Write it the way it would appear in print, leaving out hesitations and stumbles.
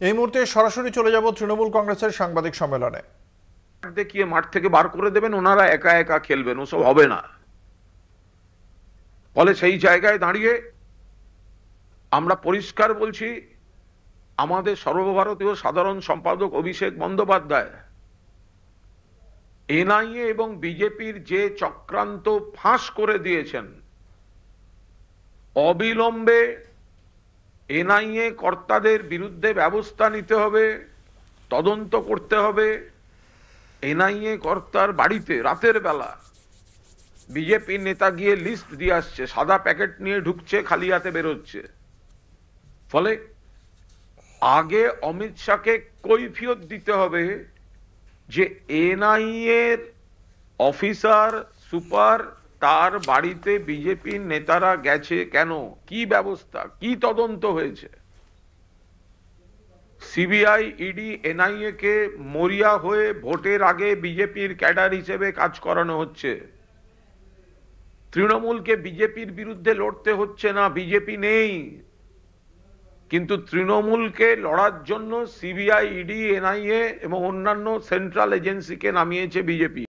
এই মুহূর্তে সরাসরি চলে যাব তৃণমূল কংগ্রেসের সাংবাদিক সম্মেলনে। দেখিয়ে মাঠ থেকে বার করে দেবেন, ওনারা একা একা খেলবেন, ওসব হবে না। ফলে সেই জায়গায় দাঁড়িয়ে আমরা পরিষ্কার বলছি, আমাদের সর্বভারতীয় সাধারণ সম্পাদক অভিষেক বন্দ্যোপাধ্যায় এনআইএ এবং বিজেপির যে চক্রান্ত ফাঁস করে দিয়েছেন, অবিলম্বে এনআইএ কর্তাদের বিরুদ্ধে ব্যবস্থা নিতে হবে, তদন্ত করতে হবে। এনআইএ কর্তার বাড়িতে রাতের বেলা বিজেপি নেতা গিয়ে লিস্ট দিয়ে আসছে, সাদা প্যাকেট নিয়ে ঢুকছে, খালি হাতে বেরোচ্ছে। ফলে আগে অমিত শাহকে কৈফিয়ত দিতে হবে যে এনআইএর অফিসার সুপার তার বাড়িতে বিজেপির নেতারা গেছে কেন, কি ব্যবস্থা, কি তদন্ত হয়েছে। সিবিআই, ইডি, এনআইএ কে মরিয়া হয়ে ভোটের আগে বিজেপির ক্যাডার হিসেবে কাজ করানো হচ্ছে। তৃণমূলকে বিজেপির বিরুদ্ধে লড়তে হচ্ছে না, বিজেপি নেই, কিন্তু তৃণমূলকে লড়ার জন্য সিবিআই, ইডি, এনআইএ এবং অন্যান্য সেন্ট্রাল এজেন্সিকে নামিয়েছে বিজেপি।